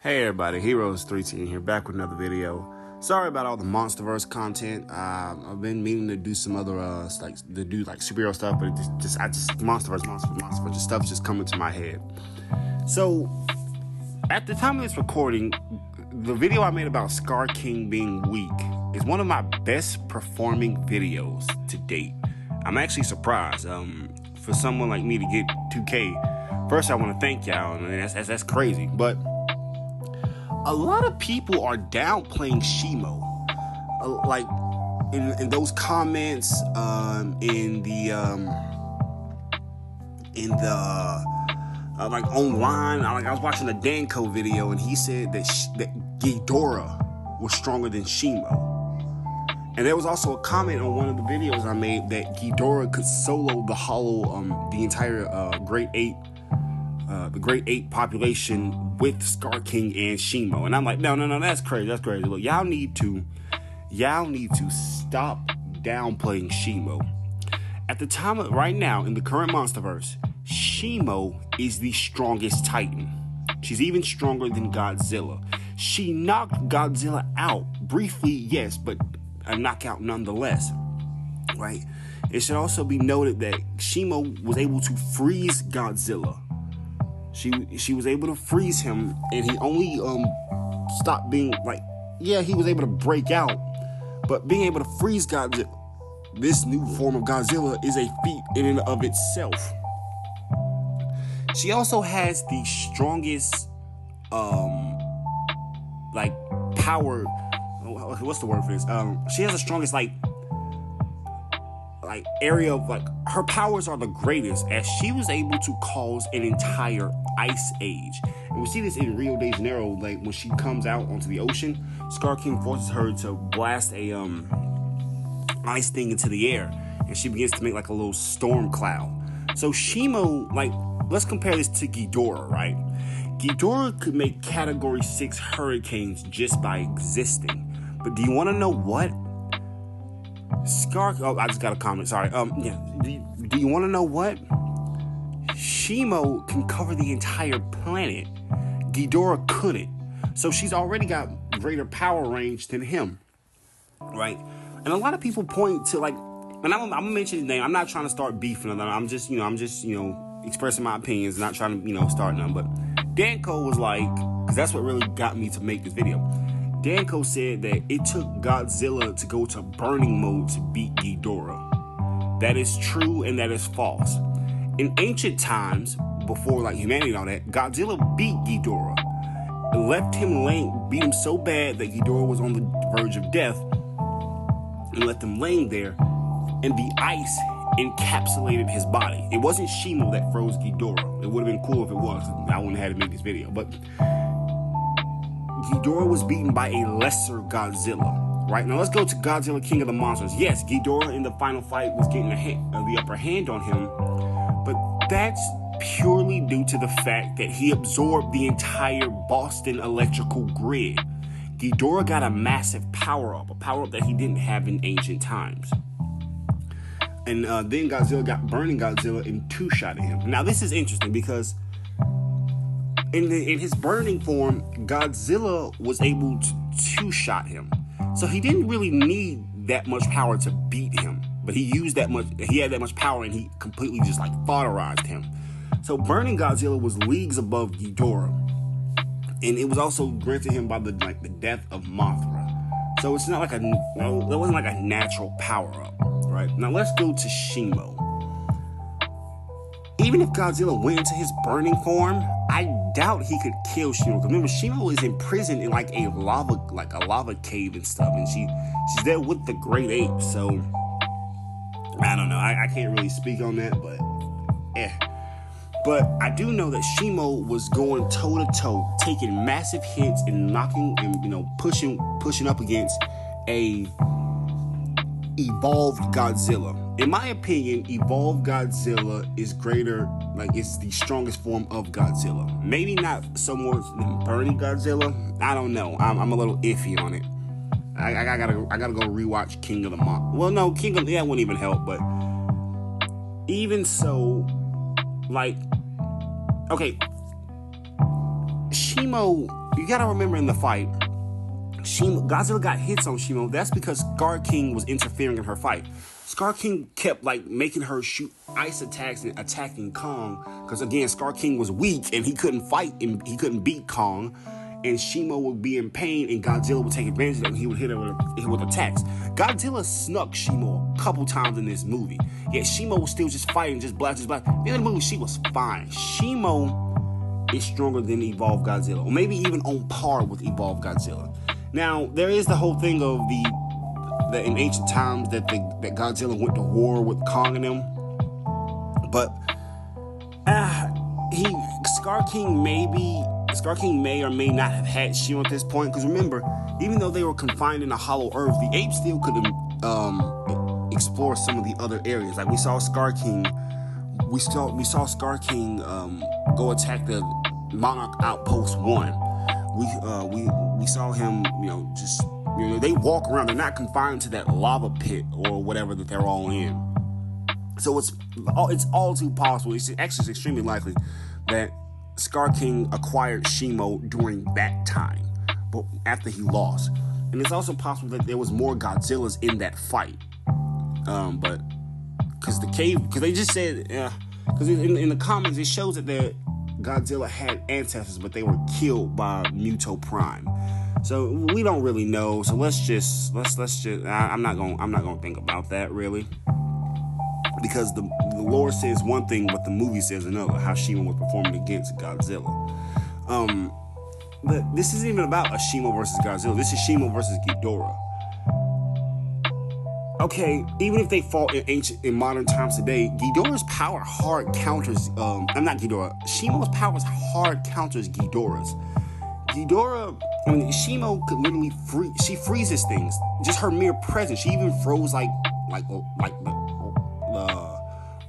Hey everybody, Heroes13 here, back with another video. Sorry about all the monsterverse content. I've been meaning to do some other superhero stuff, but monsterverse, just stuff's just coming to my head. So, at the time of this recording, the video I made about Scar King being weak is one of my best performing videos to date. I'm actually surprised. For someone like me to get 2K, first I want to thank y'all, and that's crazy, but a lot of people are downplaying Shimo, like in those comments, like online. I was watching a Danko video, and he said that Ghidorah was stronger than Shimo. And there was also a comment on one of the videos I made that Ghidorah could solo the entire Great Ape. The Great Ape population with Scar King and Shimo. And I'm like, no, that's crazy. Look, y'all need to stop downplaying Shimo. At the time of right now, in the current monsterverse, Shimo is the strongest Titan. She's even stronger than Godzilla. She knocked Godzilla out briefly, yes, but a knockout nonetheless, right? It should also be noted that Shimo was able to freeze Godzilla. She was able to freeze him, and he only stopped being he was able to break out, but being able to freeze Godzilla, this new form of Godzilla, is a feat in and of itself. She also has the strongest power. What's the word for this? She has the strongest area of her powers are the greatest, as she was able to cause an entire ice age. And we see this in Rio de Janeiro, when she comes out onto the ocean, Scar King forces her to blast a ice thing into the air, and she begins to make a little storm cloud. So Shimo, let's compare this to Ghidorah, right? Ghidorah could make category 6 hurricanes just by existing. But do you want to know what? I just got a comment, sorry. Do you want to know what? Shimo can cover the entire planet. Ghidorah couldn't. So she's already got greater power range than him, right? And a lot of people point to and I'm gonna mention his name. I'm not trying to start beefing or nothing. I'm just expressing my opinions, not trying to, start none. But Danko was because that's what really got me to make this video. Danko said that it took Godzilla to go to burning mode to beat Ghidorah. That is true and that is false. In ancient times, before humanity and all that, Godzilla beat Ghidorah, left him beat him so bad that Ghidorah was on the verge of death, and left him laying there, and the ice encapsulated his body. It wasn't Shimo that froze Ghidorah. It would have been cool if it was. I wouldn't have had to make this video, but Ghidorah was beaten by a lesser Godzilla. Right, now let's go to Godzilla King of the Monsters. Yes, Ghidorah in the final fight was getting the upper hand on him, but that's purely due to the fact that he absorbed the entire Boston electrical grid. Ghidorah got a massive power-up, a power-up that he didn't have in ancient times. And then Godzilla got Burning Godzilla and two-shotted him. Now this is interesting because in his burning form, Godzilla was able to two-shot him. So he didn't really need that much power to beat him. But he had that much power, and he completely just photorized him. So Burning Godzilla was leagues above Ghidorah. And it was also granted him by the death of Mothra. So it's not that wasn't a natural power-up, right? Now let's go to Shimo. Even if Godzilla went into his burning form, I doubt he could kill Shimo. Because remember, Shimo is imprisoned in a lava cave and stuff, and she's there with the Great Ape. So I don't know. I can't really speak on that, but But I do know that Shimo was going toe to toe, taking massive hits and knocking and pushing up against a evolved Godzilla. In my opinion, evolved Godzilla is greater, it's the strongest form of Godzilla. Maybe not so much than Burning Godzilla. I don't know. I'm a little iffy on it. I gotta go rewatch King of the Monsters. Well, no, that wouldn't even help. But even so, okay, Shimo Shimo, you gotta remember in the fight, Godzilla got hits on Shimo. That's because Scar King was interfering in her fight. Scar King kept like making her shoot ice attacks and attacking Kong. Because again, Scar King was weak and he couldn't fight and he couldn't beat Kong. And Shimo would be in pain and Godzilla would take advantage of it and he would hit her with attacks. Godzilla snuck Shimo a couple times in this movie. Yet Shimo was still just fighting, just blast. In the movie, she was fine. Shimo is stronger than Evolved Godzilla, or maybe even on par with Evolved Godzilla. Now, there is the whole thing of the in ancient times that Godzilla went to war with Kong and them. But Scar King may or may not have had Shimo at this point. Because remember, even though they were confined in a hollow earth, the apes still could explore some of the other areas. Like we saw Scar King, we saw Scar King go attack the Monarch Outpost 1. We saw him, they walk around. They're not confined to that lava pit or whatever that they're all in. So it's all too possible. It's actually extremely likely that Scar King acquired Shimo during that time, but after he lost. And it's also possible that there was more Godzillas in that fight. But because they just said, because in the comments it shows that Godzilla had ancestors, but they were killed by Muto Prime. So we don't really know. So let's just. I'm not gonna think about that really, because the lore says one thing, but the movie says another. How Shimo was performing against Godzilla. But this isn't even about a Shimo versus Godzilla. This is Shimo versus Ghidorah. Okay, even if they fought in modern times today, Ghidorah's power hard counters. Shimo's power hard counters Ghidorah's. Shimo could literally she freezes things. Just her mere presence. She even froze like the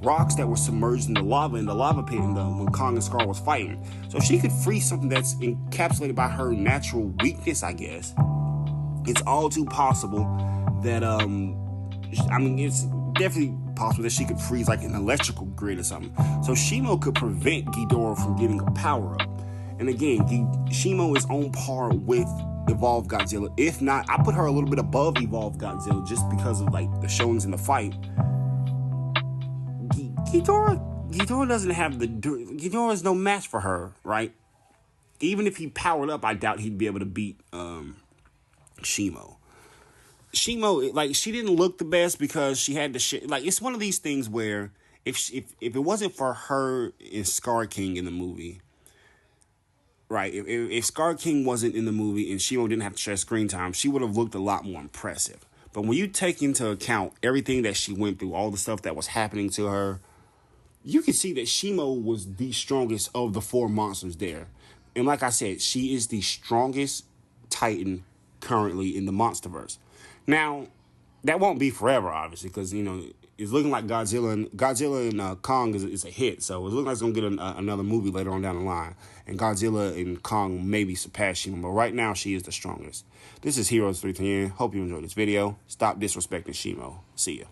rocks that were submerged in the lava pit when Kong and Scar was fighting. So she could freeze something that's encapsulated by her natural weakness, I guess. It's all too possible that it's definitely possible that she could freeze like an electrical grid or something. So Shimo could prevent Ghidorah from getting a power up. And again, Shimo is on par with Evolved Godzilla. If not, I put her a little bit above Evolved Godzilla just because of like the showings in the fight. Ghidorah doesn't have Ghidorah is no match for her, right? Even if he powered up, I doubt he'd be able to beat Shimo. Shimo, like, she didn't look the best because she had the shit. Like, it's one of these things where if it wasn't for her and Scar King in the movie, right? If Scar King wasn't in the movie and Shimo didn't have to share screen time, she would have looked a lot more impressive. But when you take into account everything that she went through, all the stuff that was happening to her, you can see that Shimo was the strongest of the four monsters there. And like I said, she is the strongest Titan currently in the monsterverse. Now, that won't be forever, obviously, because, it's looking like Godzilla and Kong is a hit. So it's looking like it's going to get another movie later on down the line. And Godzilla and Kong maybe surpass Shimo. But right now, she is the strongest. This is Heroes 310. Hope you enjoyed this video. Stop disrespecting Shimo. See ya.